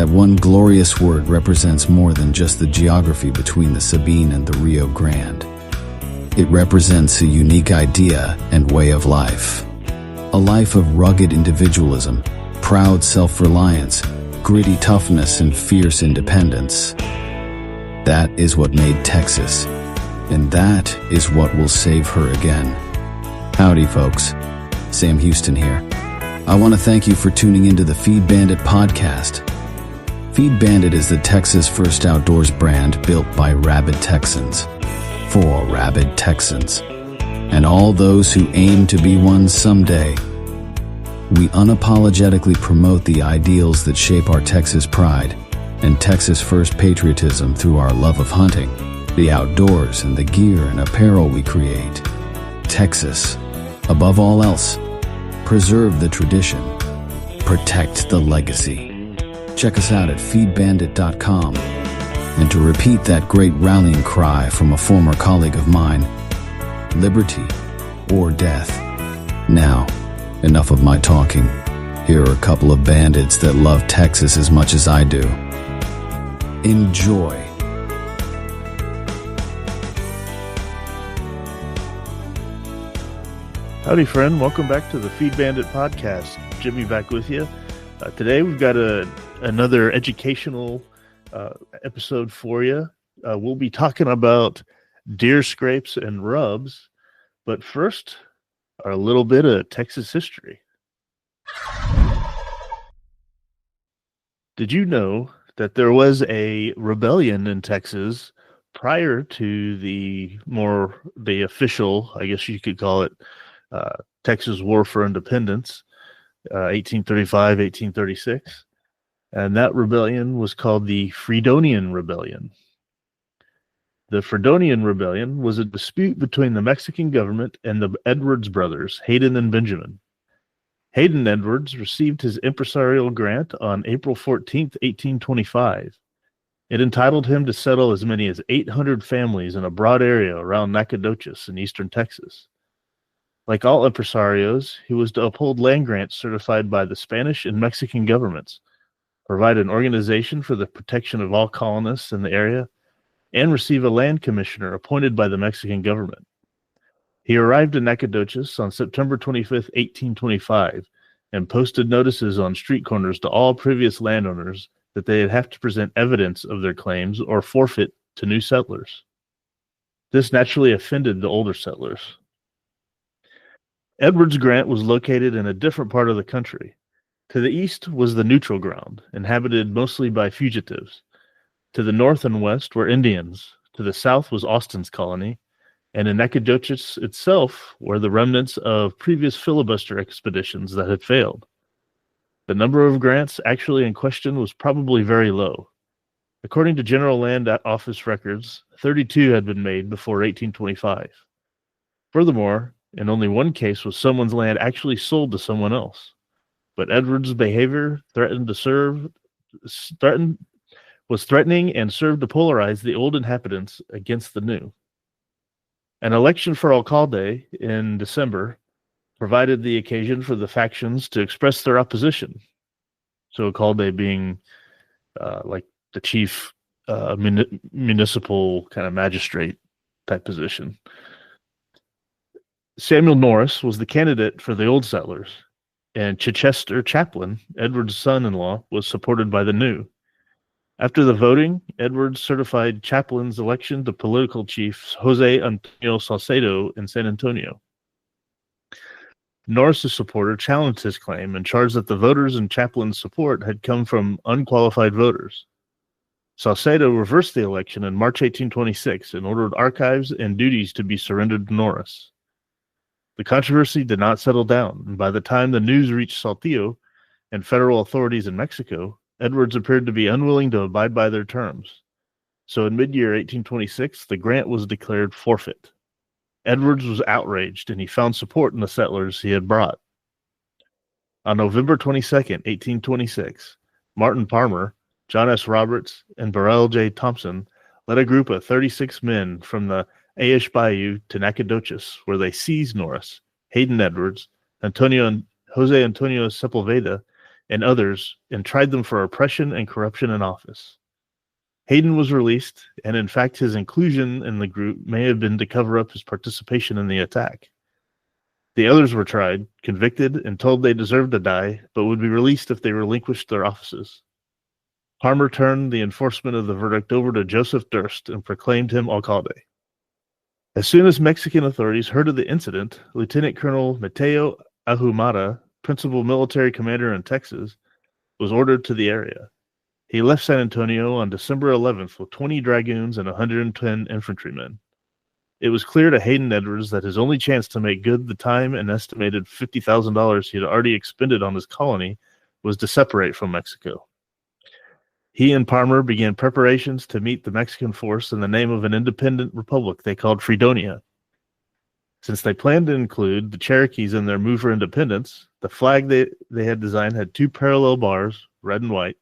That one glorious word represents more than just the geography between the Sabine and the Rio Grande. It represents a unique idea and way of life. A life of rugged individualism, proud self-reliance, gritty toughness, and fierce independence. That is what made Texas, and that is what will save her again. Howdy, folks. Sam Houston here. I want to thank you for tuning into the Feed Bandit podcast. Feed Bandit is the Texas first outdoors brand built by rabid Texans, for rabid Texans, and all those who aim to be one someday. We unapologetically promote the ideals that shape our Texas pride and Texas first patriotism through our love of hunting, the outdoors, and the gear and apparel we create. Texas, above all else, preserve the tradition, protect the legacy. Check us out at feedbandit.com. And to repeat that great rallying cry from a former colleague of mine, liberty or death. Now, enough of my talking. Here are a couple of bandits that love Texas as much as I do. Enjoy. Howdy, friend. Welcome back to the Feed Bandit podcast. Jimmy back with you. Today we've got another educational episode for you. We'll be talking about deer scrapes and rubs, but first, a little bit of Texas history. Did you know that there was a rebellion in Texas prior to the official, I guess you could call it, Texas War for Independence, 1835, 1836. And that rebellion was called the Fredonian Rebellion. The Fredonian Rebellion was a dispute between the Mexican government and the Edwards brothers, Hayden and Benjamin. Hayden Edwards received his impresarial grant on April 14th, 1825. It entitled him to settle as many as 800 families in a broad area around Nacogdoches in eastern Texas. Like all impresarios, he was to uphold land grants certified by the Spanish and Mexican governments, provide an organization for the protection of all colonists in the area, and receive a land commissioner appointed by the Mexican government. He arrived in Nacogdoches on September 25th, 1825, and posted notices on street corners to all previous landowners that they'd have to present evidence of their claims or forfeit to new settlers. This naturally offended the older settlers. Edwards' grant was located in a different part of the country. To the east was the neutral ground, inhabited mostly by fugitives. To the north and west were Indians. To the south was Austin's colony, and in Nacogdoches itself were the remnants of previous filibuster expeditions that had failed. The number of grants actually in question was probably very low. According to General Land Office records, 32 had been made before 1825. Furthermore, in only one case was someone's land actually sold to someone else. But Edwards' behavior was threatening and served to polarize the old inhabitants against the new. An election for alcalde in December provided the occasion for the factions to express their opposition. So alcalde being like the chief municipal kind of magistrate type position. Samuel Norris was the candidate for the old settlers, and Chichester Chaplin, Edwards' son-in-law, was supported by the new. After the voting, Edwards certified Chaplin's election to political chief Jose Antonio Salcedo in San Antonio. Norris's supporter challenged his claim and charged that the voters in Chaplin's support had come from unqualified voters. Salcedo reversed the election in March 1826 and ordered archives and duties to be surrendered to Norris. The controversy did not settle down, and by the time the news reached Saltillo and federal authorities in Mexico, Edwards appeared to be unwilling to abide by their terms. So in mid-year 1826, the grant was declared forfeit. Edwards was outraged, and he found support in the settlers he had brought. On November 22nd, 1826, Martin Palmer, John S. Roberts, and Burrell J. Thompson led a group of 36 men from the Aish Bayou to Nacogdoches, where they seized Norris, Hayden Edwards, Jose Antonio Sepulveda, and others and tried them for oppression and corruption in office. Hayden was released, and in fact his inclusion in the group may have been to cover up his participation in the attack. The others were tried, convicted, and told they deserved to die, but would be released if they relinquished their offices. Parmer turned the enforcement of the verdict over to Joseph Durst and proclaimed him alcalde. As soon as Mexican authorities heard of the incident, Lieutenant Colonel Mateo Ahumada, principal military commander in Texas, was ordered to the area. He left San Antonio on December 11th with 20 dragoons and 110 infantrymen. It was clear to Hayden Edwards that his only chance to make good the time and estimated $50,000 he had already expended on his colony was to separate from Mexico. He and Parmer began preparations to meet the Mexican force in the name of an independent republic they called Fredonia. Since they planned to include the Cherokees in their move for independence, the flag they had designed had two parallel bars, red and white,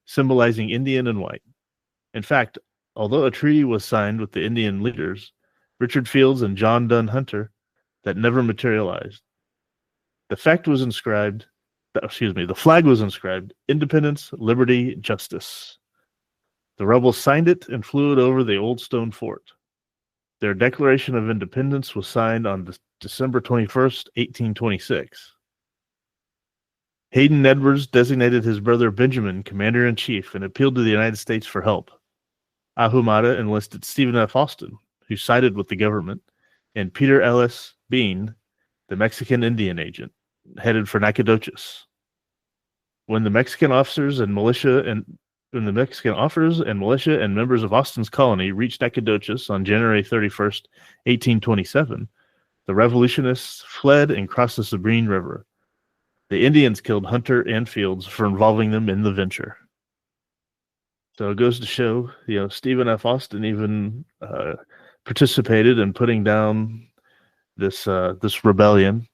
symbolizing Indian and white. In fact, although a treaty was signed with the Indian leaders, Richard Fields and John Dunn Hunter, that never materialized. The flag was inscribed, Independence, Liberty, Justice. The rebels signed it and flew it over the old stone fort. Their Declaration of Independence was signed on December 21st, 1826. Hayden Edwards designated his brother Benjamin commander-in-chief and appealed to the United States for help. Ahumada enlisted Stephen F. Austin, who sided with the government, and Peter Ellis Bean, the Mexican Indian agent, headed for Nacogdoches. When the Mexican officers and militia and members of Austin's colony reached Nacogdoches on January 31st, 1827, the revolutionists fled and crossed the Sabrine River. The Indians killed Hunter and Fields for involving them in the venture. So it goes to show, Stephen F. Austin even participated in putting down this rebellion.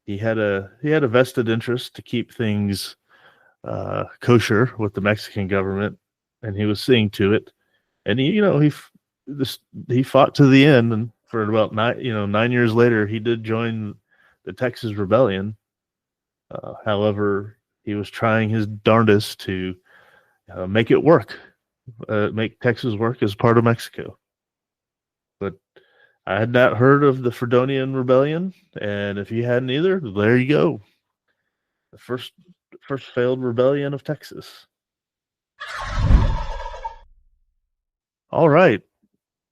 He had a vested interest to keep things kosher with the Mexican government, and he was seeing to it. And he fought to the end, and for about 9 years later, he did join the Texas Rebellion. However, he was trying his darndest to make it work, make Texas work as part of Mexico. But I had not heard of the Fredonian Rebellion, and if you hadn't either, there you go. The first failed rebellion of Texas. All right,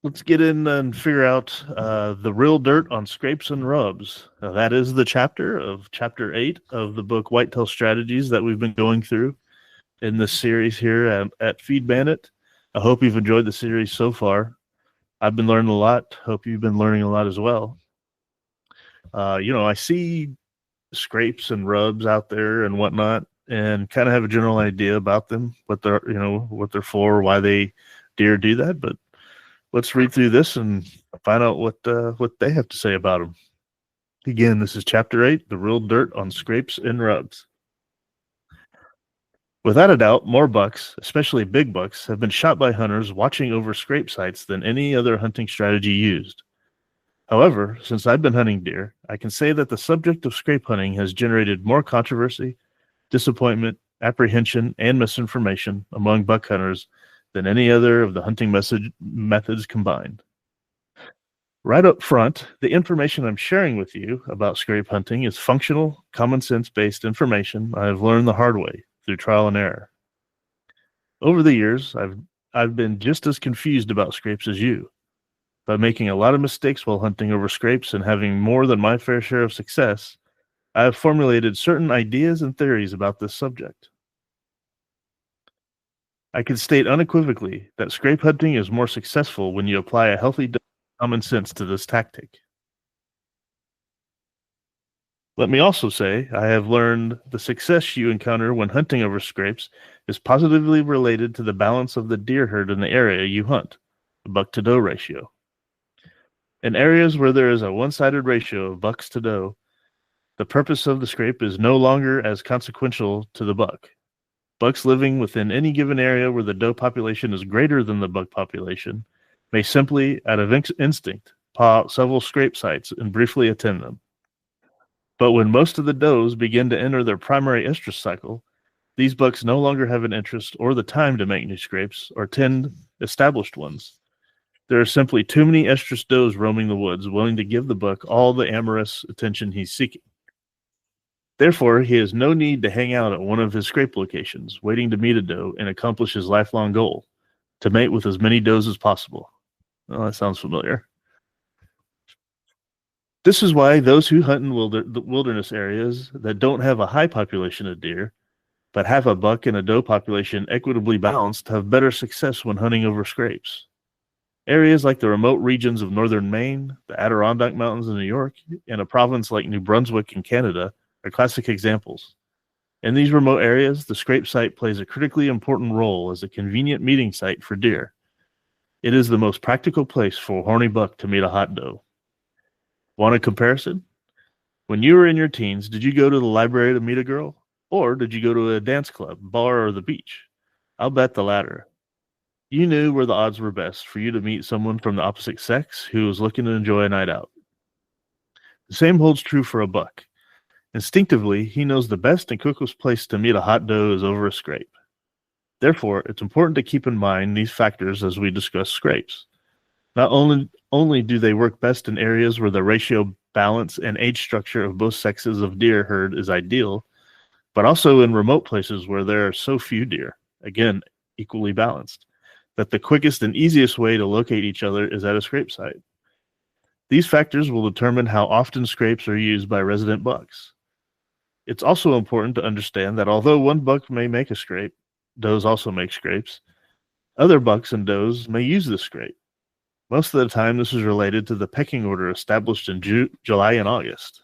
let's get in and figure out the real dirt on scrapes and rubs. Now, that is the chapter 8 of the book Whitetail Strategies that we've been going through in this series here at Feed Bandit. I hope you've enjoyed the series so far. I've been learning a lot. Hope you've been learning a lot as well. I see scrapes and rubs out there and whatnot, and kind of have a general idea about them, what they're for, why deer do that. But let's read through this and find out what they have to say about them. Again, this is chapter 8, the real dirt on scrapes and rubs. Without a doubt, more bucks, especially big bucks, have been shot by hunters watching over scrape sites than any other hunting strategy used. However, since I've been hunting deer, I can say that the subject of scrape hunting has generated more controversy, disappointment, apprehension, and misinformation among buck hunters than any other of the hunting methods combined. Right up front, the information I'm sharing with you about scrape hunting is functional, common sense-based information I have learned the hard way through trial and error. Over the years, I've been just as confused about scrapes as you. By making a lot of mistakes while hunting over scrapes and having more than my fair share of success, I have formulated certain ideas and theories about this subject. I can state unequivocally that scrape hunting is more successful when you apply a healthy dose of common sense to this tactic. Let me also say, I have learned the success you encounter when hunting over scrapes is positively related to the balance of the deer herd in the area you hunt, the buck-to-doe ratio. In areas where there is a one-sided ratio of bucks to doe, the purpose of the scrape is no longer as consequential to the buck. Bucks living within any given area where the doe population is greater than the buck population may simply, out of instinct, paw out several scrape sites and briefly attend them. But when most of the does begin to enter their primary estrus cycle, These bucks no longer have an interest or the time to make new scrapes or tend established ones. There are simply too many estrus does roaming the woods, willing to give the buck all the amorous attention he's seeking. Therefore, he has no need to hang out at one of his scrape locations, waiting to meet a doe and accomplish his lifelong goal, to mate with as many does as possible. Well, that sounds familiar. This is why those who hunt in the wilderness areas that don't have a high population of deer, but have a buck and a doe population equitably balanced, have better success when hunting over scrapes. Areas like the remote regions of northern Maine, the Adirondack Mountains in New York, and a province like New Brunswick in Canada are classic examples. In these remote areas, the scrape site plays a critically important role as a convenient meeting site for deer. It is the most practical place for a horny buck to meet a hot doe. Want a comparison? When you were in your teens, did you go to the library to meet a girl? Or did you go to a dance club, bar, or the beach? I'll bet the latter. You knew where the odds were best for you to meet someone from the opposite sex who was looking to enjoy a night out. The same holds true for a buck. Instinctively, he knows the best and quickest place to meet a hot doe is over a scrape. Therefore, it's important to keep in mind these factors as we discuss scrapes. Not only do they work best in areas where the ratio, balance, and age structure of both sexes of deer herd is ideal, but also in remote places where there are so few deer, again, equally balanced, that the quickest and easiest way to locate each other is at a scrape site. These factors will determine how often scrapes are used by resident bucks. It's also important to understand that although one buck may make a scrape, does also make scrapes, other bucks and does may use this scrape. Most of the time, this is related to the pecking order established in July and August.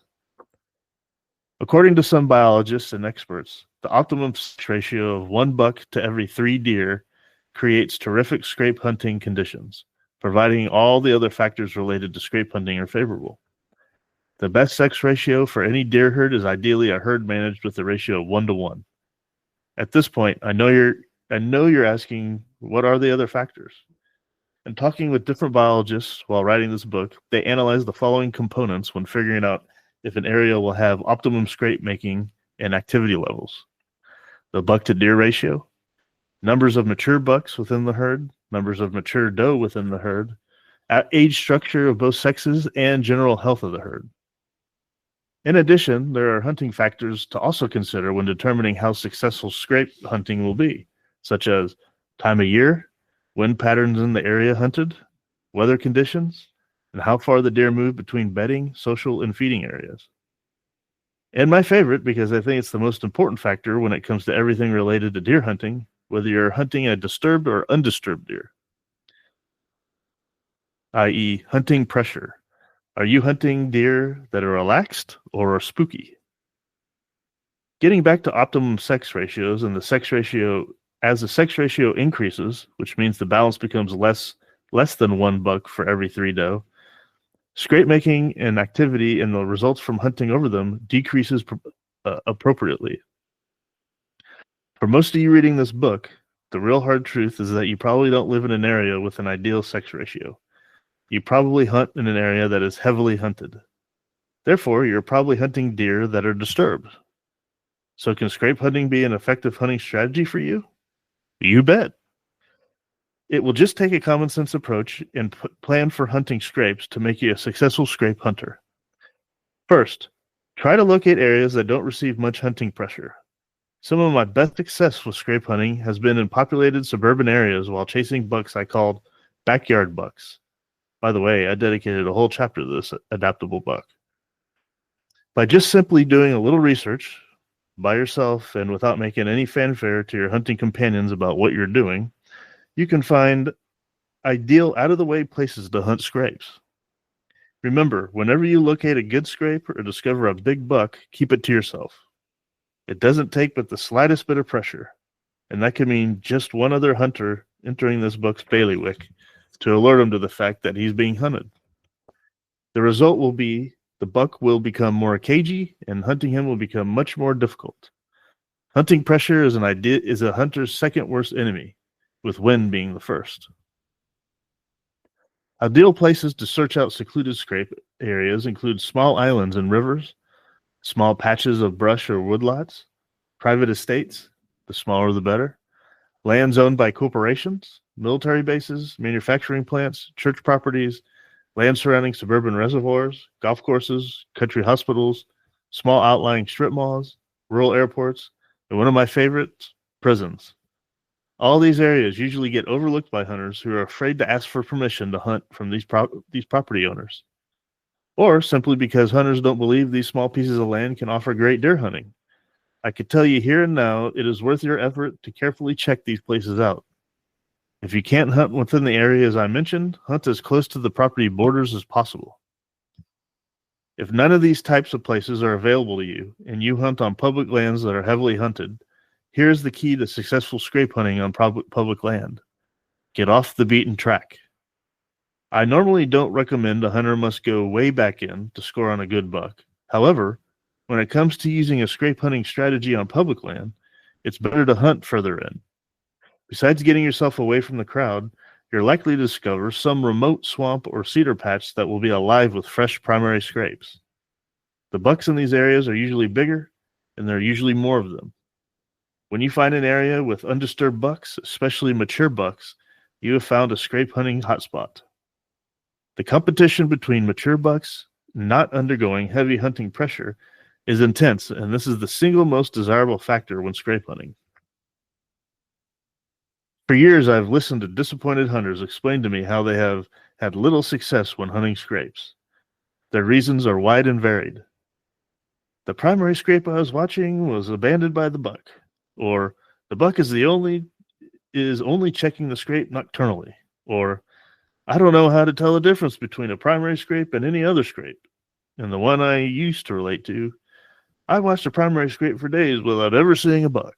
According to some biologists and experts, the optimum sex ratio of one buck to every 3 deer creates terrific scrape hunting conditions, providing all the other factors related to scrape hunting are favorable. The best sex ratio for any deer herd is ideally a herd managed with a ratio of 1 to 1. At this point, I know you're asking, what are the other factors? And talking with different biologists while writing this book, they analyze the following components when figuring out if an area will have optimum scrape making and activity levels: the buck to deer ratio, numbers of mature bucks within the herd, numbers of mature doe within the herd, age structure of both sexes, and general health of the herd. In addition, there are hunting factors to also consider when determining how successful scrape hunting will be, such as time of year, wind patterns in the area hunted, weather conditions, and how far the deer move between bedding, social, and feeding areas. And my favorite, because I think it's the most important factor when it comes to everything related to deer hunting, whether you're hunting a disturbed or undisturbed deer, i.e. hunting pressure. Are you hunting deer that are relaxed or are spooky? Getting back to optimum sex ratios and the sex ratio, as the sex ratio increases, which means the balance becomes less than 1 buck for every 3 doe, scrape making and activity and the results from hunting over them decreases appropriately. For most of you reading this book, the real hard truth is that you probably don't live in an area with an ideal sex ratio. You probably hunt in an area that is heavily hunted. Therefore, you're probably hunting deer that are disturbed. So can scrape hunting be an effective hunting strategy for you? You bet. It will just take a common sense approach and plan for hunting scrapes to make you a successful scrape hunter. First, try to locate areas that don't receive much hunting pressure. Some of my best success with scrape hunting has been in populated suburban areas while chasing bucks I called backyard bucks. By the way, I dedicated a whole chapter to this adaptable buck. By just simply doing a little research by yourself and without making any fanfare to your hunting companions about what you're doing, you can find ideal out-of-the-way places to hunt scrapes. Remember, whenever you locate a good scrape or discover a big buck, keep it to yourself. It doesn't take but the slightest bit of pressure, and that could mean just one other hunter entering this buck's bailiwick to alert him to the fact that he's being hunted. The result will be the buck will become more cagey, and hunting him will become much more difficult. Hunting pressure is a hunter's second worst enemy, with wind being the first. Ideal places to search out secluded scrape areas include small islands and rivers, small patches of brush or woodlots, private estates, the smaller the better. Lands owned by corporations, military bases, manufacturing plants, church properties, land surrounding suburban reservoirs, golf courses, country hospitals, small outlying strip malls, rural airports, and one of my favorites, prisons. All these areas usually get overlooked by hunters who are afraid to ask for permission to hunt from these property owners, or simply because hunters don't believe these small pieces of land can offer great deer hunting. I could tell you here and now, it is worth your effort to carefully check these places out. If you can't hunt within the areas I mentioned, hunt as close to the property borders as possible. If none of these types of places are available to you, and you hunt on public lands that are heavily hunted, here's the key to successful scrape hunting on public land. Get off the beaten track. I normally don't recommend a hunter must go way back in to score on a good buck. However, when it comes to using a scrape hunting strategy on public land, it's better to hunt further in. Besides getting yourself away from the crowd, you're likely to discover some remote swamp or cedar patch that will be alive with fresh primary scrapes. The bucks in these areas are usually bigger, and there are usually more of them. When you find an area with undisturbed bucks, especially mature bucks, you have found a scrape hunting hotspot. The competition between mature bucks not undergoing heavy hunting pressure is intense, and this is the single most desirable factor when scrape hunting. For years, I've listened to disappointed hunters explain to me how they have had little success when hunting scrapes. Their reasons are wide and varied. The primary scrape I was watching was abandoned by the buck, or the buck is only checking the scrape nocturnally, or I don't know how to tell the difference between a primary scrape and any other scrape. And the one I used to relate to, I watched a primary scrape for days without ever seeing a buck.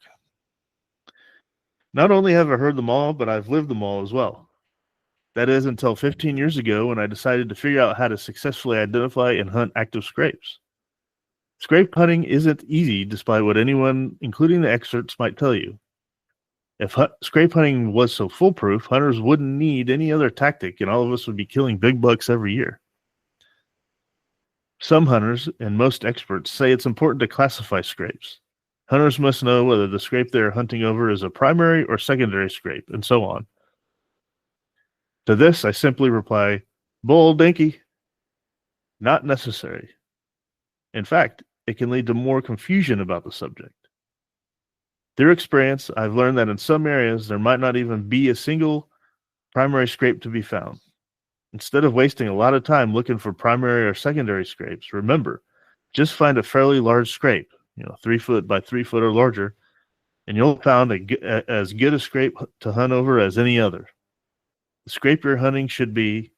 Not only have I heard them all, but I've lived them all as well. That is until 15 years ago when I decided to figure out how to successfully identify and hunt active scrapes. Scrape hunting isn't easy despite what anyone, including the experts, might tell you. If scrape hunting was so foolproof, hunters wouldn't need any other tactic and all of us would be killing big bucks every year. Some hunters and most experts say it's important to classify scrapes. Hunters must know whether the scrape they are hunting over is a primary or secondary scrape, and so on. To this, I simply reply, bull dinky. Not necessary. In fact, it can lead to more confusion about the subject. Through experience, I've learned that in some areas, there might not even be a single primary scrape to be found. Instead of wasting a lot of time looking for primary or secondary scrapes, remember, just find a fairly large scrape, 3 foot by 3 foot or larger, and you'll find as good a scrape to hunt over as any other. The scrape you're hunting should be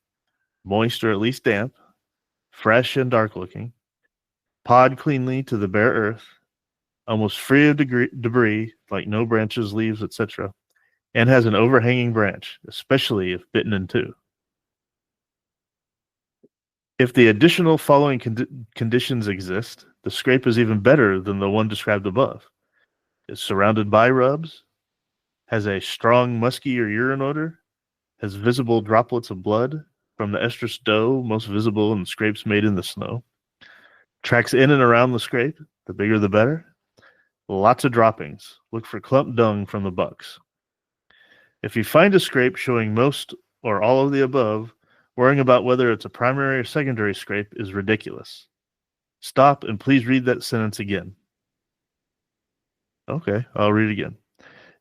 moist or at least damp, fresh and dark looking, pawed cleanly to the bare earth, almost free of debris like no branches, leaves, etc., and has an overhanging branch, especially if bitten in two. If the additional following conditions exist, the scrape is even better than the one described above. It's surrounded by rubs, has a strong musky or urine odor, has visible droplets of blood from the estrus doe, most visible in scrapes made in the snow, tracks in and around the scrape, the bigger the better, lots of droppings, look for clump dung from the bucks. If you find a scrape showing most or all of the above, worrying about whether it's a primary or secondary scrape is ridiculous. Stop and please read that sentence again. Okay, I'll read it again.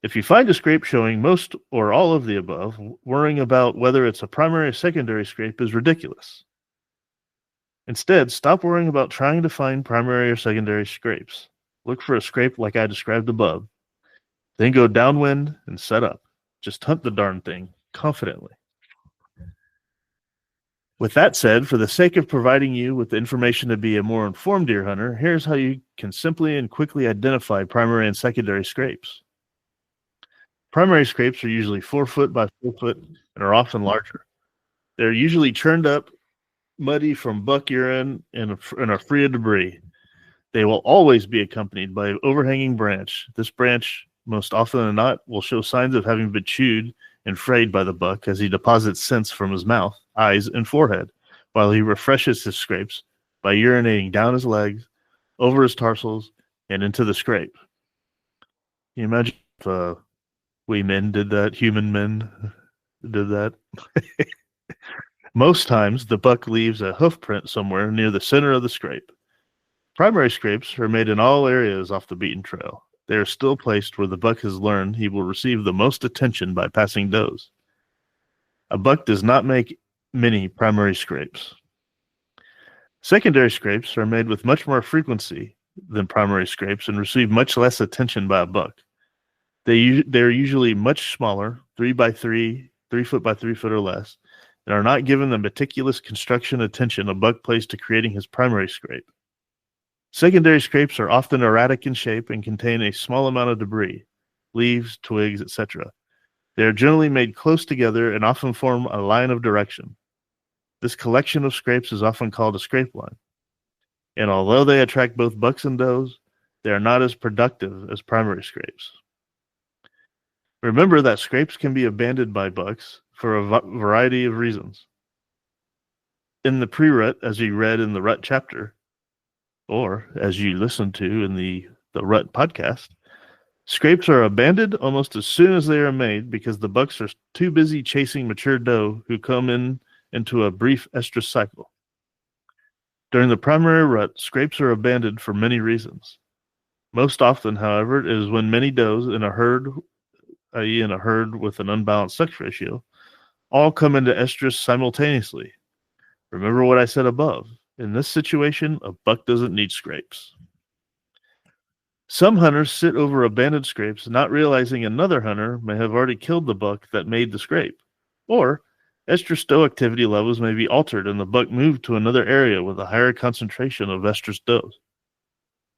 If you find a scrape showing most or all of the above, worrying about whether it's a primary or secondary scrape is ridiculous. Instead, stop worrying about trying to find primary or secondary scrapes. Look for a scrape like I described above. Then go downwind and set up. Just hunt the darn thing confidently. With that said, for the sake of providing you with the information to be a more informed deer hunter, here's how you can simply and quickly identify primary and secondary scrapes. Primary scrapes are usually 4 foot by 4 foot and are often larger. They're usually churned up, muddy from buck urine, and are free of debris. They will always be accompanied by an overhanging branch. This branch, most often than not, will show signs of having been chewed and frayed by the buck as he deposits scents from his mouth, eyes, and forehead, while he refreshes his scrapes by urinating down his legs, over his tarsals, and into the scrape. Can you imagine we men did that, human men did that. Most times, the buck leaves a hoof print somewhere near the center of the scrape. Primary scrapes are made in all areas off the beaten trail. They are still placed where the buck has learned he will receive the most attention by passing does. A buck does not make many primary scrapes. Secondary scrapes are made with much more frequency than primary scrapes and receive much less attention by a buck. They're usually much smaller, 3 by 3, 3 foot by 3 foot or less, and are not given the meticulous construction attention a buck plays to creating his primary scrape. Secondary scrapes are often erratic in shape and contain a small amount of debris, leaves, twigs, etc. They are generally made close together and often form a line of direction. This collection of scrapes is often called a scrape line. And although they attract both bucks and does, they are not as productive as primary scrapes. Remember that scrapes can be abandoned by bucks for a variety of reasons. In the pre-rut, as you read in the rut chapter, or as you listened to in the rut podcast, scrapes are abandoned almost as soon as they are made because the bucks are too busy chasing mature doe who come into a brief estrus cycle. During the primary rut, scrapes are abandoned for many reasons. Most often, however, it is when many does in a herd, i.e. in a herd with an unbalanced sex ratio, all come into estrus simultaneously. Remember what I said above. In this situation, a buck doesn't need scrapes. Some hunters sit over abandoned scrapes, not realizing another hunter may have already killed the buck that made the scrape. Or, estrus doe activity levels may be altered and the buck moved to another area with a higher concentration of estrus does.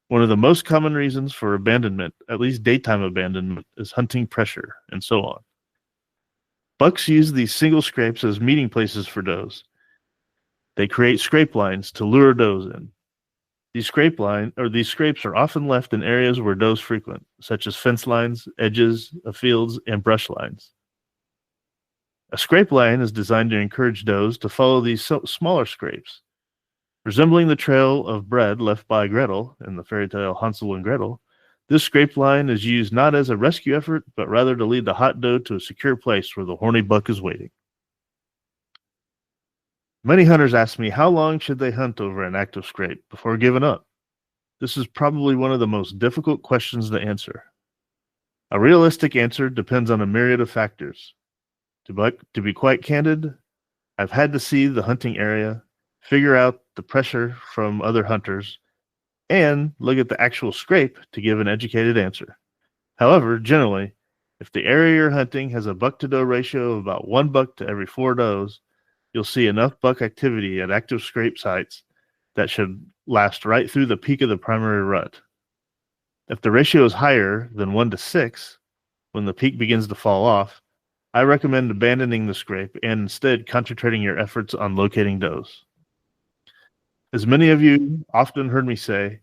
One of the most common reasons for abandonment, at least daytime abandonment, is hunting pressure, and so on. Bucks use these single scrapes as meeting places for does. They create scrape lines to lure does in. These scrapes are often left in areas where does frequent, such as fence lines, edges of fields, and brush lines. A scrape line is designed to encourage does to follow these smaller scrapes. Resembling the trail of bread left by Gretel in the fairy tale Hansel and Gretel, this scrape line is used not as a rescue effort, but rather to lead the hot doe to a secure place where the horny buck is waiting. Many hunters ask me how long should they hunt over an active scrape before giving up. This is probably one of the most difficult questions to answer. A realistic answer depends on a myriad of factors. To be quite candid, I've had to see the hunting area, figure out the pressure from other hunters, and look at the actual scrape to give an educated answer. However, generally, if the area you're hunting has a buck-to-doe ratio of about 1 buck to every 4 does, you'll see enough buck activity at active scrape sites that should last right through the peak of the primary rut. If the ratio is higher than 1 to 6, when the peak begins to fall off, I recommend abandoning the scrape and instead concentrating your efforts on locating does. As many of you often heard me say,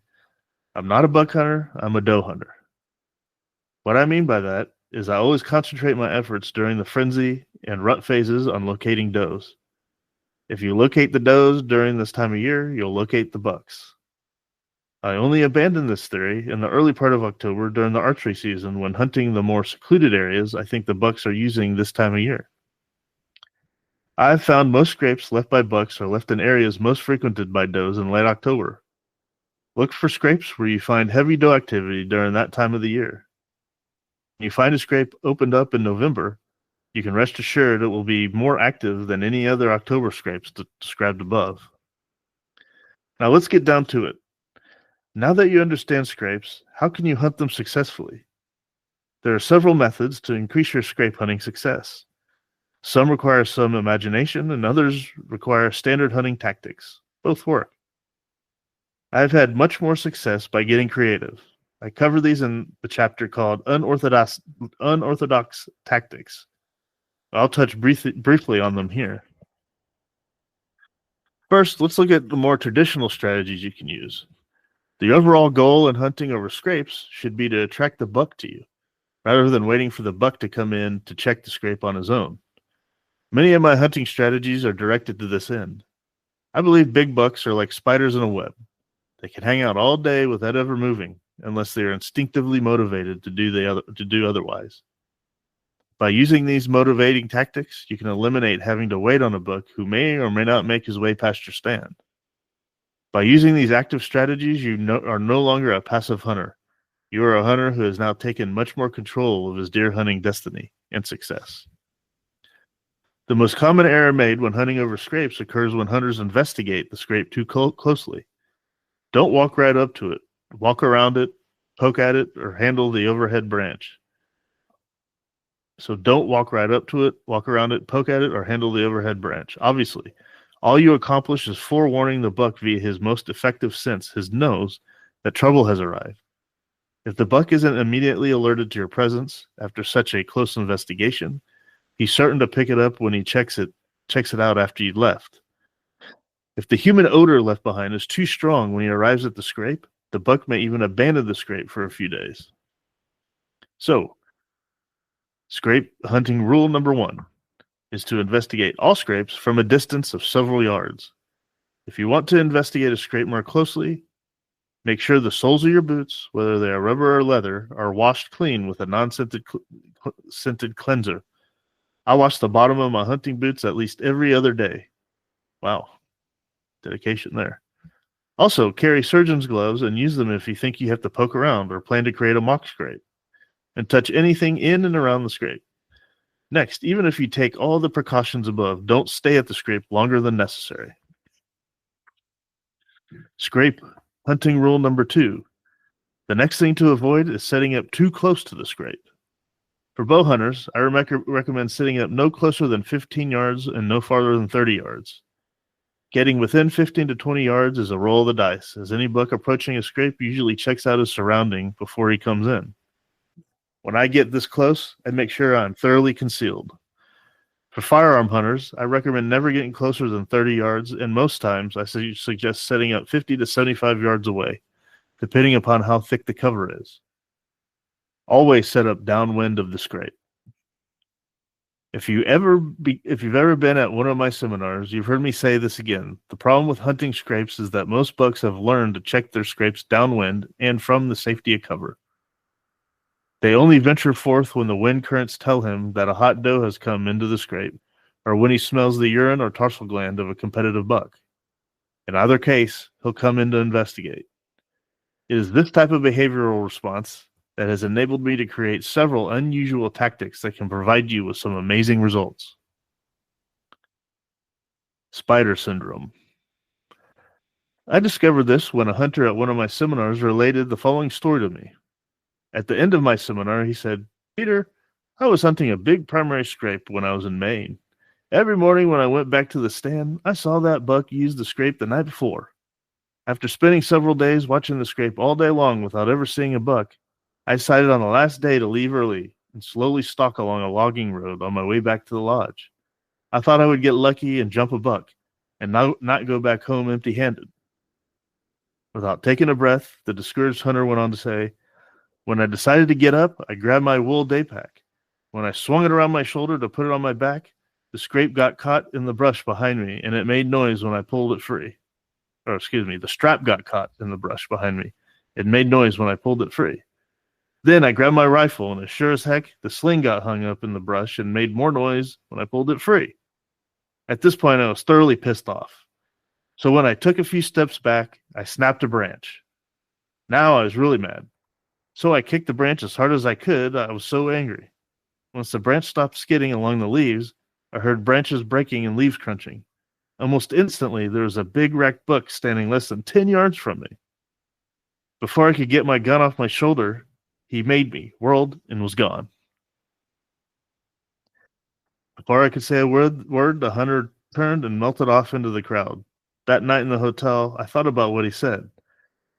I'm not a buck hunter, I'm a doe hunter. What I mean by that is I always concentrate my efforts during the frenzy and rut phases on locating does. If you locate the does during this time of year, you'll locate the bucks. I only abandon this theory in the early part of October during the archery season when hunting the more secluded areas I think the bucks are using this time of year. I've found most scrapes left by bucks are left in areas most frequented by does in late October. Look for scrapes where you find heavy doe activity during that time of the year. When you find a scrape opened up in November, you can rest assured it will be more active than any other October scrapes described above. Now let's get down to it. Now that you understand scrapes, how can you hunt them successfully? There are several methods to increase your scrape hunting success. Some require some imagination and others require standard hunting tactics. Both work. I've had much more success by getting creative. I cover these in the chapter called Unorthodox Tactics. I'll touch briefly on them here. First, let's look at the more traditional strategies you can use. The overall goal in hunting over scrapes should be to attract the buck to you, rather than waiting for the buck to come in to check the scrape on his own. Many of my hunting strategies are directed to this end. I believe big bucks are like spiders in a web. They can hang out all day without ever moving, unless they are instinctively motivated to do otherwise. By using these motivating tactics, you can eliminate having to wait on a buck who may or may not make his way past your stand. By using these active strategies, you are no longer a passive hunter. You are a hunter who has now taken much more control of his deer hunting destiny and success. The most common error made when hunting over scrapes occurs when hunters investigate the scrape too closely. Don't walk right up to it. Walk around it, poke at it, or handle the overhead branch. So don't walk right up to it, walk around it, poke at it, or handle the overhead branch. Obviously, all you accomplish is forewarning the buck via his most effective sense, his nose, that trouble has arrived. If the buck isn't immediately alerted to your presence after such a close investigation, he's certain to pick it up when he checks it out after you left. If the human odor left behind is too strong when he arrives at the scrape, the buck may even abandon the scrape for a few days. So, scrape hunting rule number 1 is to investigate all scrapes from a distance of several yards. If you want to investigate a scrape more closely, make sure the soles of your boots, whether they are rubber or leather, are washed clean with a non-scented scented cleanser. I wash the bottom of my hunting boots at least every other day. Wow. Dedication there. Also, carry surgeon's gloves and use them if you think you have to poke around or plan to create a mock scrape. And touch anything in and around the scrape. Next, even if you take all the precautions above, don't stay at the scrape longer than necessary. Scrape hunting rule number 2. The next thing to avoid is setting up too close to the scrape. For bow hunters, I recommend setting up no closer than 15 yards and no farther than 30 yards. Getting within 15 to 20 yards is a roll of the dice, as any buck approaching a scrape usually checks out his surrounding before he comes in. When I get this close, I make sure I'm thoroughly concealed. For firearm hunters, I recommend never getting closer than 30 yards, and most times I suggest setting up 50 to 75 yards away, depending upon how thick the cover is. Always set up downwind of the scrape. If you've ever been at one of my seminars, you've heard me say this again. The problem with hunting scrapes is that most bucks have learned to check their scrapes downwind and from the safety of cover. They only venture forth when the wind currents tell him that a hot doe has come into the scrape, or when he smells the urine or tarsal gland of a competitive buck. In either case, he'll come in to investigate. It is this type of behavioral response that has enabled me to create several unusual tactics that can provide you with some amazing results. Spider syndrome. I discovered this when a hunter at one of my seminars related the following story to me. At the end of my seminar, he said, "Peter, I was hunting a big primary scrape when I was in Maine. Every morning when I went back to the stand, I saw that buck use the scrape the night before. After spending several days watching the scrape all day long without ever seeing a buck, I decided on the last day to leave early and slowly stalk along a logging road on my way back to the lodge. I thought I would get lucky and jump a buck and not go back home empty-handed." Without taking a breath, the discouraged hunter went on to say, "When I decided to get up, I grabbed my wool day pack. When I swung it around my shoulder to put it on my back, the scrape got caught in the brush behind me, and it made noise when I pulled it free. The strap got caught in the brush behind me. It made noise when I pulled it free. Then I grabbed my rifle, and as sure as heck, the sling got hung up in the brush and made more noise when I pulled it free. At this point, I was thoroughly pissed off. So when I took a few steps back, I snapped a branch. Now I was really mad. So I kicked the branch as hard as I could. I was so angry. Once the branch stopped skidding along the leaves, I heard branches breaking and leaves crunching. Almost instantly, there was a big racked buck standing less than 10 yards from me. Before I could get my gun off my shoulder, he made me, whirled, and was gone. Before I could say a word, the hunter turned and melted off into the crowd. That night in the hotel, I thought about what he said.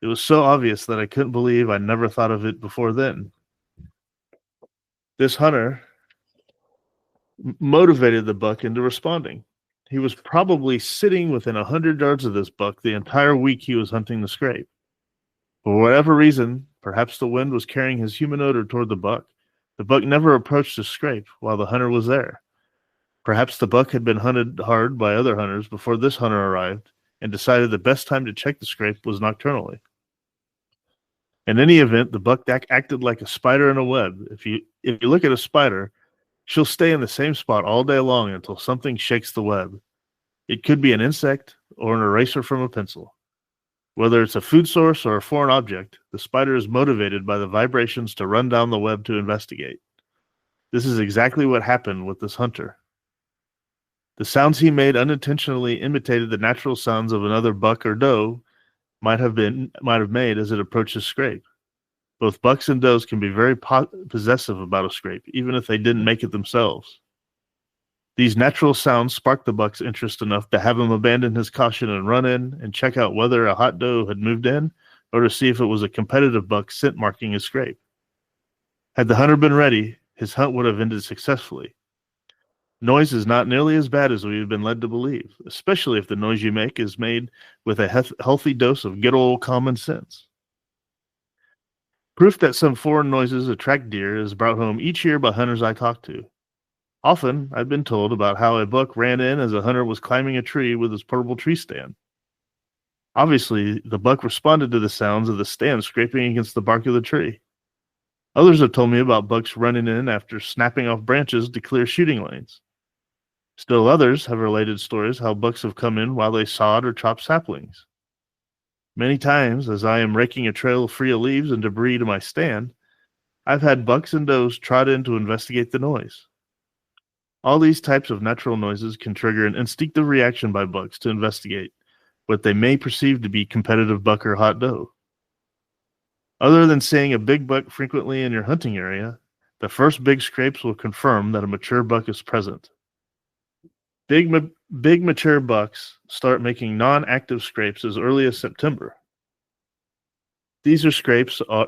It was so obvious that I couldn't believe I never thought of it before then. This hunter motivated the buck into responding. He was probably sitting within 100 yards of this buck the entire week he was hunting the scrape. For whatever reason, perhaps the wind was carrying his human odor toward the buck. The buck never approached the scrape while the hunter was there. Perhaps the buck had been hunted hard by other hunters before this hunter arrived and decided the best time to check the scrape was nocturnally. In any event, the buck acted like a spider in a web. If you look at a spider, she'll stay in the same spot all day long until something shakes the web. It could be an insect or an eraser from a pencil. Whether it's a food source or a foreign object, the spider is motivated by the vibrations to run down the web to investigate. This is exactly what happened with this hunter. The sounds he made unintentionally imitated the natural sounds of another buck or doe might have made as it approached a scrape. Both bucks and does can be very possessive about a scrape, even if they didn't make it themselves. These natural sounds sparked the buck's interest enough to have him abandon his caution and run in and check out whether a hot doe had moved in, or to see if it was a competitive buck scent marking his scrape. Had the hunter been ready, his hunt would have ended successfully. Noise is not nearly as bad as we have been led to believe, especially if the noise you make is made with a healthy dose of good old common sense. Proof that some foreign noises attract deer is brought home each year by hunters I talk to. Often, I've been told about how a buck ran in as a hunter was climbing a tree with his portable tree stand. Obviously, the buck responded to the sounds of the stand scraping against the bark of the tree. Others have told me about bucks running in after snapping off branches to clear shooting lanes. Still others have related stories how bucks have come in while they sawed or chopped saplings. Many times, as I am raking a trail free of leaves and debris to my stand, I've had bucks and does trot in to investigate the noise. All these types of natural noises can trigger an instinctive reaction by bucks to investigate what they may perceive to be competitive buck or hot doe. Other than seeing a big buck frequently in your hunting area, the first big scrapes will confirm that a mature buck is present. Big mature bucks start making non-active scrapes as early as September. These scrapes are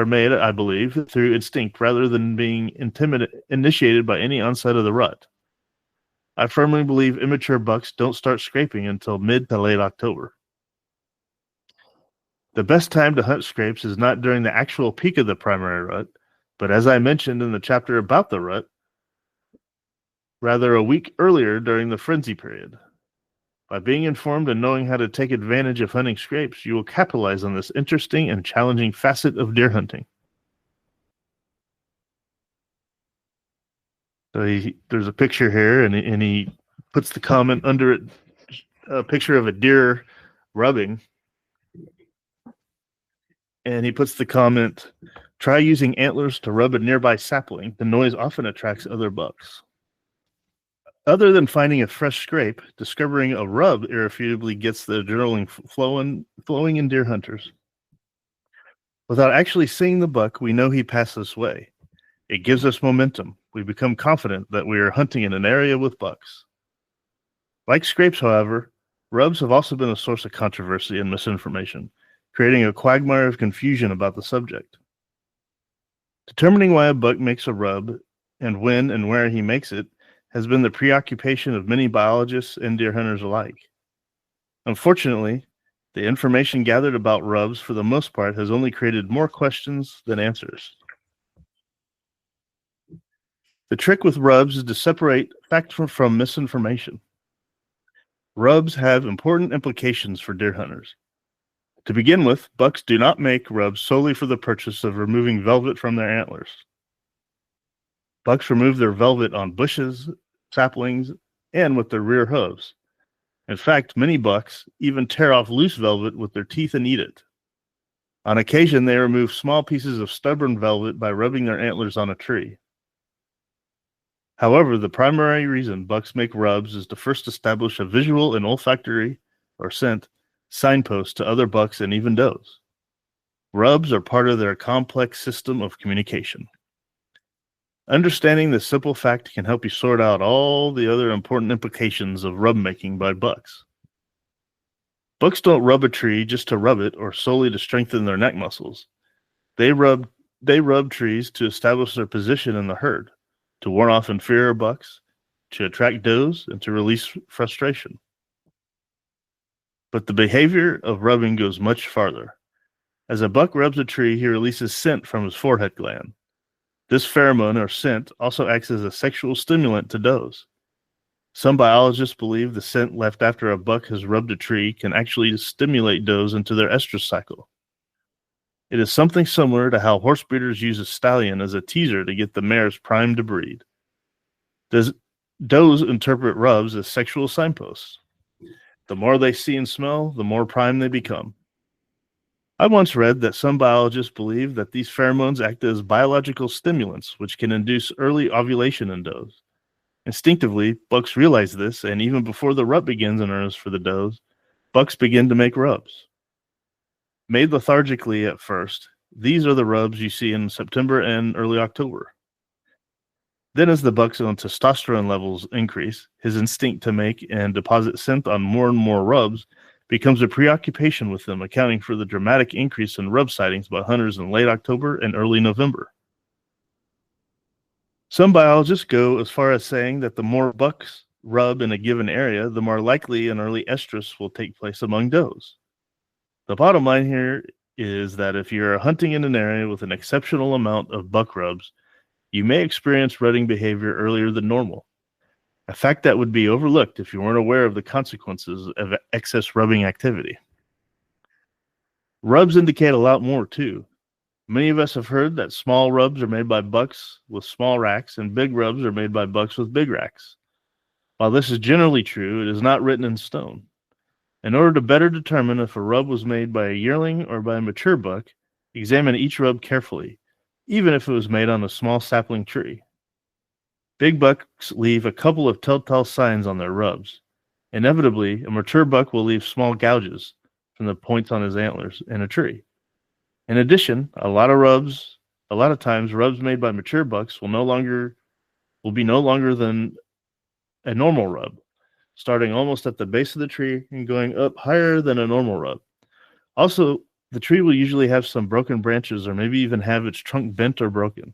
made, I believe, through instinct rather than being initiated by any onset of the rut. I firmly believe immature bucks don't start scraping until mid to late October. The best time to hunt scrapes is not during the actual peak of the primary rut, but as I mentioned in the chapter about the rut, rather a week earlier during the frenzy period. By being informed and knowing how to take advantage of hunting scrapes, you will capitalize on this interesting and challenging facet of deer hunting. So there's a picture here, and he puts the comment under it, a picture of a deer rubbing. And he puts the comment, try using antlers to rub a nearby sapling. The noise often attracts other bucks. Other than finding a fresh scrape, discovering a rub irrefutably gets the adrenaline flowing in deer hunters. Without actually seeing the buck, we know he passed this way. It gives us momentum. We become confident that we are hunting in an area with bucks. Like scrapes, however, rubs have also been a source of controversy and misinformation, creating a quagmire of confusion about the subject. Determining why a buck makes a rub and when and where he makes it has been the preoccupation of many biologists and deer hunters alike. Unfortunately, the information gathered about rubs for the most part has only created more questions than answers. The trick with rubs is to separate fact from misinformation. Rubs have important implications for deer hunters. To begin with, bucks do not make rubs solely for the purpose of removing velvet from their antlers. Bucks remove their velvet on bushes, saplings, and with their rear hooves. In fact, many bucks even tear off loose velvet with their teeth and eat it. On occasion, they remove small pieces of stubborn velvet by rubbing their antlers on a tree. However, the primary reason bucks make rubs is to first establish a visual and olfactory, or scent, signpost to other bucks and even does. Rubs are part of their complex system of communication. Understanding this simple fact can help you sort out all the other important implications of rub making by bucks. Bucks don't rub a tree just to rub it or solely to strengthen their neck muscles. They rub trees to establish their position in the herd, to warn off inferior bucks, to attract does, and to release frustration. But the behavior of rubbing goes much farther. As a buck rubs a tree, he releases scent from his forehead gland. This pheromone or scent also acts as a sexual stimulant to does. Some biologists believe the scent left after a buck has rubbed a tree can actually stimulate does into their estrus cycle. It is something similar to how horse breeders use a stallion as a teaser to get the mares primed to breed. Does interpret rubs as sexual signposts. The more they see and smell, the more primed they become. I once read that some biologists believe that these pheromones act as biological stimulants, which can induce early ovulation in does. Instinctively, bucks realize this, and even before the rut begins in earnest for the does, bucks begin to make rubs. Made lethargically at first, these are the rubs you see in September and early October. Then as the buck's own testosterone levels increase, his instinct to make and deposit scent on more and more rubs becomes a preoccupation with them, accounting for the dramatic increase in rub sightings by hunters in late October and early November. Some biologists go as far as saying that the more bucks rub in a given area, the more likely an early estrus will take place among does. The bottom line here is that if you're hunting in an area with an exceptional amount of buck rubs, you may experience rutting behavior earlier than normal, a fact that would be overlooked if you weren't aware of the consequences of excess rubbing activity. Rubs indicate a lot more, too. Many of us have heard that small rubs are made by bucks with small racks and big rubs are made by bucks with big racks. While this is generally true, it is not written in stone. In order to better determine if a rub was made by a yearling or by a mature buck, examine each rub carefully, even if it was made on a small sapling tree. Big bucks leave a couple of telltale signs on their rubs. Inevitably, a mature buck will leave small gouges from the points on his antlers in a tree. In addition, a lot of times rubs made by mature bucks will be no longer than a normal rub, starting almost at the base of the tree and going up higher than a normal rub. Also, the tree will usually have some broken branches or maybe even have its trunk bent or broken.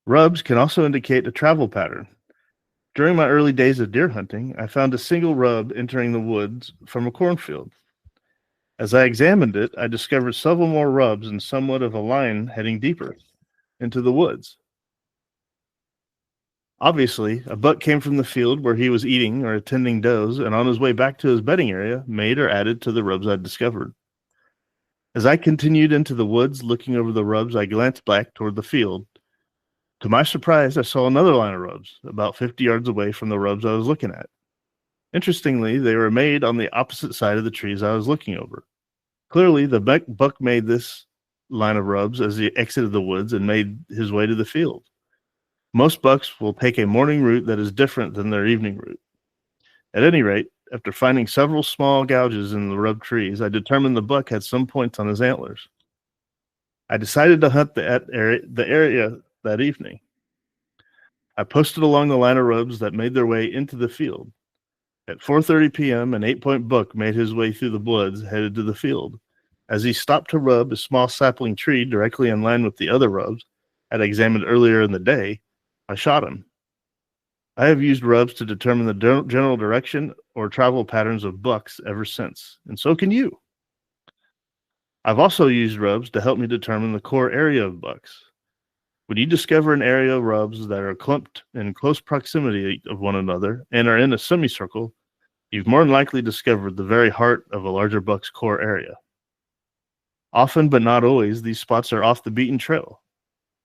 Rubs can also indicate a travel pattern. During my early days of deer hunting, I found a single rub entering the woods from a cornfield. As I examined it, I discovered several more rubs and somewhat of a line heading deeper into the woods. Obviously, a buck came from the field where he was eating or attending does, and on his way back to his bedding area, made or added to the rubs I'd discovered. As I continued into the woods looking over the rubs, I glanced back toward the field. To my surprise, I saw another line of rubs, about 50 yards away from the rubs I was looking at. Interestingly, they were made on the opposite side of the trees I was looking over. Clearly, the buck made this line of rubs as he exited the woods and made his way to the field. Most bucks will take a morning route that is different than their evening route. At any rate, after finding several small gouges in the rub trees, I determined the buck had some points on his antlers. I decided to hunt the area that evening. I posted along the line of rubs that made their way into the field. At 4:30 p.m., an 8-point buck made his way through the woods, headed to the field. As he stopped to rub a small sapling tree directly in line with the other rubs I'd examined earlier in the day, I shot him. I have used rubs to determine the general direction or travel patterns of bucks ever since, and so can you. I've also used rubs to help me determine the core area of bucks. When you discover an area of rubs that are clumped in close proximity of one another and are in a semicircle, you've more than likely discovered the very heart of a larger buck's core area. Often, but not always, these spots are off the beaten trail.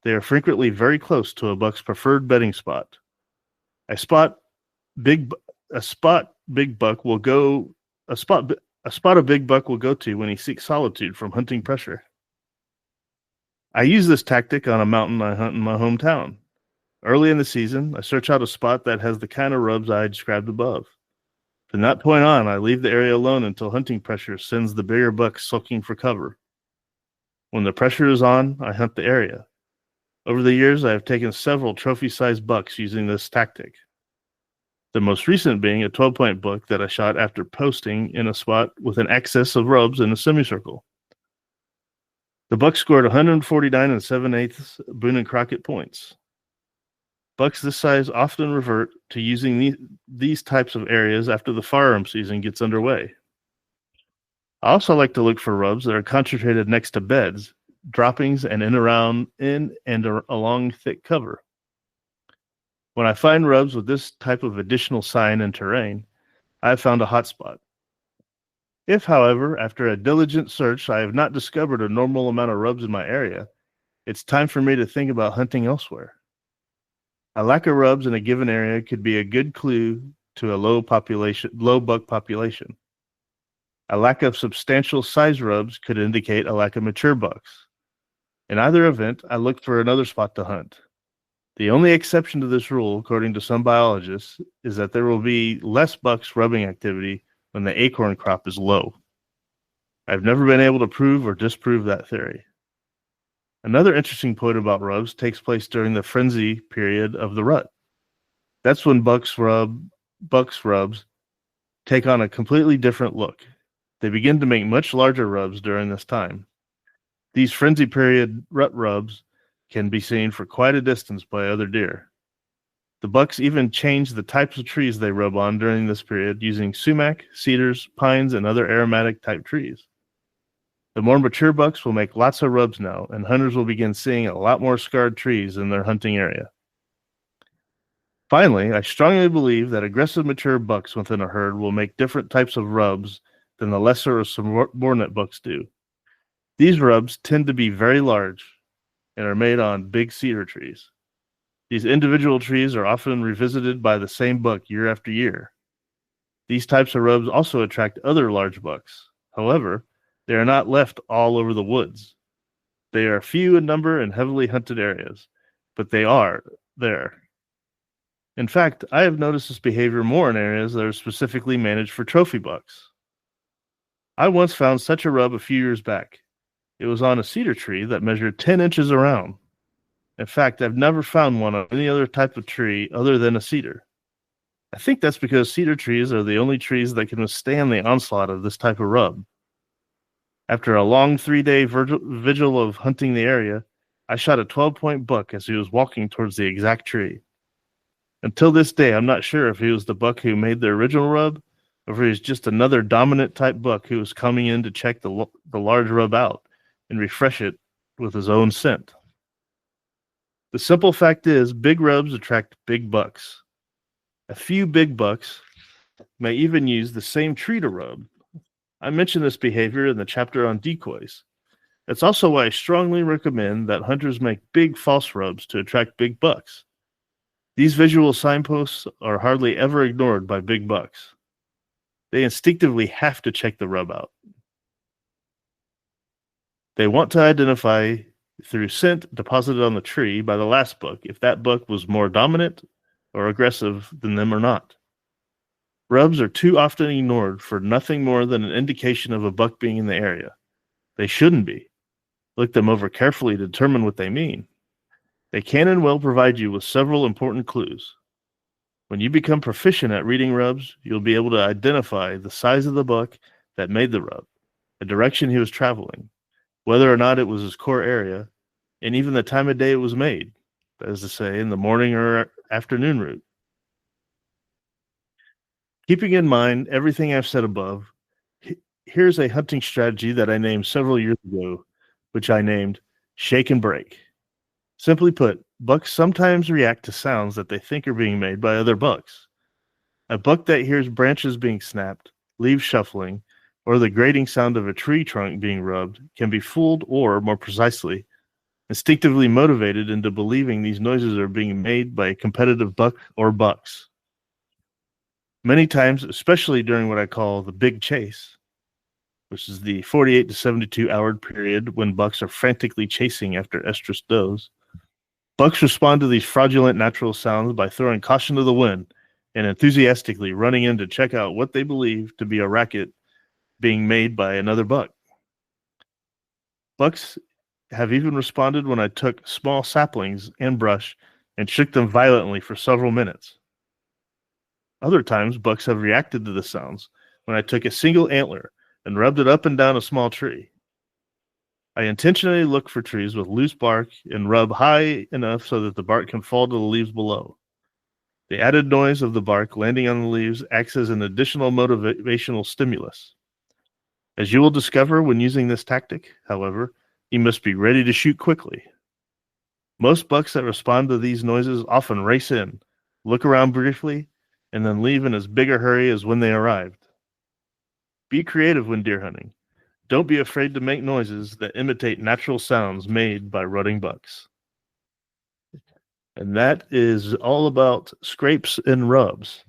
They are frequently very close to a buck's preferred bedding spot. A spot a big buck will go to when he seeks solitude from hunting pressure. I use this tactic on a mountain I hunt in my hometown. Early in the season, I search out a spot that has the kind of rubs I described above. From that point on, I leave the area alone until hunting pressure sends the bigger bucks sulking for cover. When the pressure is on, I hunt the area. Over the years, I have taken several trophy-sized bucks using this tactic. The most recent being a 12-point buck that I shot after posting in a spot with an excess of rubs in a semicircle. The buck scored 149 7/8 Boone and Crockett points. Bucks this size often revert to using these types of areas after the firearm season gets underway. I also like to look for rubs that are concentrated next to beds, droppings, and in and along thick cover. When I find rubs with this type of additional sign and terrain, I have found a hotspot. If, however, after a diligent search, I have not discovered a normal amount of rubs in my area, it's time for me to think about hunting elsewhere. A lack of rubs in a given area could be a good clue to a low buck population. A lack of substantial size rubs could indicate a lack of mature bucks. In either event, I look for another spot to hunt. The only exception to this rule, according to some biologists, is that there will be less bucks rubbing activity when the acorn crop is low. I've never been able to prove or disprove that theory. Another interesting point about rubs takes place during the frenzy period of the rut. That's when bucks rubs take on a completely different look. They begin to make much larger rubs during this time. These frenzy period rut rubs can be seen for quite a distance by other deer. The bucks even change the types of trees they rub on during this period using sumac, cedars, pines, and other aromatic type trees. The more mature bucks will make lots of rubs now, and hunters will begin seeing a lot more scarred trees in their hunting area. Finally, I strongly believe that aggressive mature bucks within a herd will make different types of rubs than the lesser or subordinate bucks do. These rubs tend to be very large and are made on big cedar trees. These individual trees are often revisited by the same buck year after year. These types of rubs also attract other large bucks. However, they are not left all over the woods. They are few in number in heavily hunted areas, but they are there. In fact, I have noticed this behavior more in areas that are specifically managed for trophy bucks. I once found such a rub a few years back. It was on a cedar tree that measured 10 inches around. In fact, I've never found one on any other type of tree other than a cedar. I think that's because cedar trees are the only trees that can withstand the onslaught of this type of rub. After a long 3-day vigil of hunting the area, I shot a 12-point buck as he was walking towards the exact tree. Until this day, I'm not sure if he was the buck who made the original rub, or if he was just another dominant type buck who was coming in to check the large rub out and refresh it with his own scent. The simple fact is, big rubs attract big bucks. A few big bucks may even use the same tree to rub. I mentioned this behavior in the chapter on decoys. That's also why I strongly recommend that hunters make big false rubs to attract big bucks. These visual signposts are hardly ever ignored by big bucks. They instinctively have to check the rub out. They want to identify through scent deposited on the tree by the last buck if that buck was more dominant or aggressive than them or not. Rubs are too often ignored for nothing more than an indication of a buck being in the area. They shouldn't be. Look them over carefully to determine what they mean. They can and will provide you with several important clues. When you become proficient at reading rubs, you'll be able to identify the size of the buck that made the rub, the direction he was traveling, whether or not it was his core area, and even the time of day it was made, that is to say, in the morning or afternoon route. Keeping in mind everything I've said above, here's a hunting strategy that I named several years ago, which I named Shake and Break. Simply put, bucks sometimes react to sounds that they think are being made by other bucks. A buck that hears branches being snapped, leaves shuffling, or the grating sound of a tree trunk being rubbed can be fooled or, more precisely, instinctively motivated into believing these noises are being made by a competitive buck or bucks. Many times, especially during what I call the big chase, which is the 48 to 72 hour period when bucks are frantically chasing after estrus does, bucks respond to these fraudulent natural sounds by throwing caution to the wind and enthusiastically running in to check out what they believe to be a racket being made by another buck. Bucks have even responded when I took small saplings and brush and shook them violently for several minutes. Other times, bucks have reacted to the sounds when I took a single antler and rubbed it up and down a small tree. I intentionally look for trees with loose bark and rub high enough so that the bark can fall to the leaves below. The added noise of the bark landing on the leaves acts as an additional motivational stimulus. As you will discover when using this tactic, however, you must be ready to shoot quickly. Most bucks that respond to these noises often race in, look around briefly, and then leave in as big a hurry as when they arrived. Be creative when deer hunting. Don't be afraid to make noises that imitate natural sounds made by rutting bucks. And that is all about scrapes and rubs.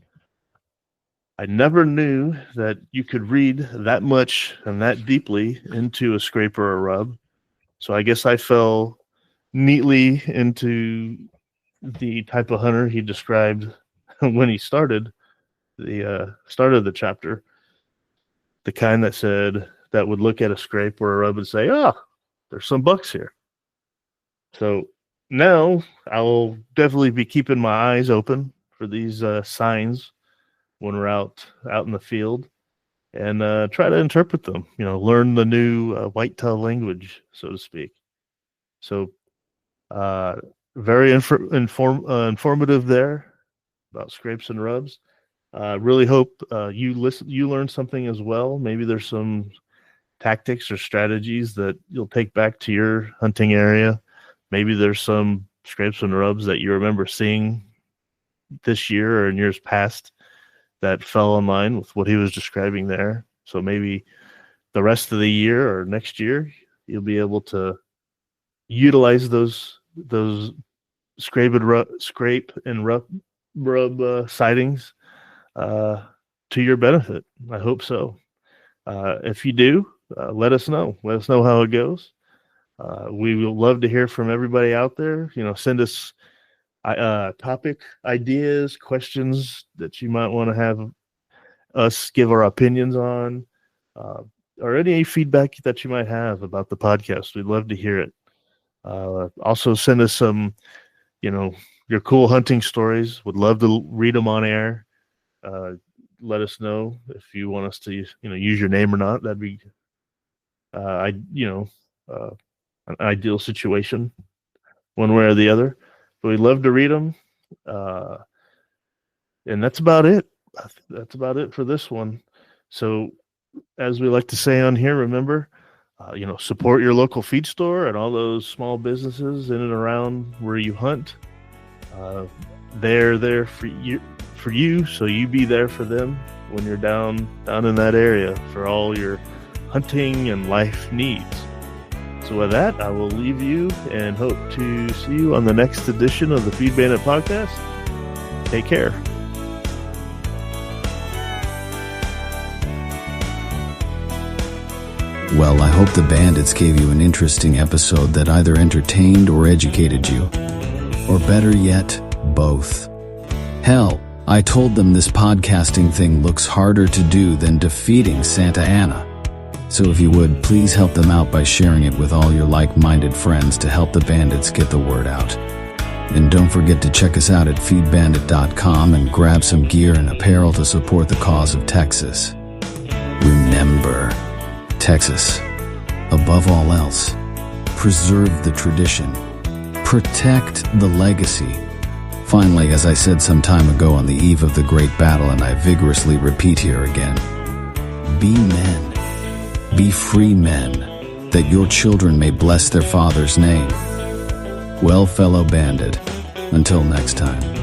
I never knew that you could read that much and that deeply into a scrape or a rub. So I guess I fell neatly into the type of hunter he described when he started the chapter. The kind that would look at a scrape or a rub and say, "Ah, there's some bucks here." So now I'll definitely be keeping my eyes open for these signs when we're out in the field, and try to interpret them. Learn the new whitetail language, so to speak. So very informative there about scrapes and rubs. Really hope you learned something as well. Maybe there's some tactics or strategies that you'll take back to your hunting area. Maybe there's some scrapes and rubs that you remember seeing this year or in years past that fell in line with what he was describing there. So maybe the rest of the year or next year, you'll be able to utilize those scrape and rub sightings to your benefit. I hope so. If you do, let us know. Let us know how it goes. We will love to hear from everybody out there. Send us topic ideas, questions that you might want to have us give our opinions on, or any feedback that you might have about the podcast. We'd love to hear it. Also send us some, your cool hunting stories. Would love to read them on air. Let us know if you want us to, use your name or not. That'd be, an ideal situation, one way or the other. But we'd love to read them. And that's about it. That's about it for this one. So, as we like to say on here, remember, support your local feed store and all those small businesses in and around where you hunt. They're there for you, so you be there for them when you're down in that area for all your hunting and life needs. So with that, I will leave you and hope to see you on the next edition of the Feed Bandit podcast. Take care. Well, I hope the bandits gave you an interesting episode that either entertained or educated you. Or better yet, both. Hell, I told them this podcasting thing looks harder to do than defeating Santa Anna. So if you would, please help them out by sharing it with all your like-minded friends to help the bandits get the word out. And don't forget to check us out at feedbandit.com and grab some gear and apparel to support the cause of Texas. Remember, Texas, above all else, preserve the tradition, protect the legacy. Finally, as I said some time ago on the eve of the great battle, and I vigorously repeat here again, be men. Be free men, that your children may bless their father's name. Well, fellow bandit, until next time.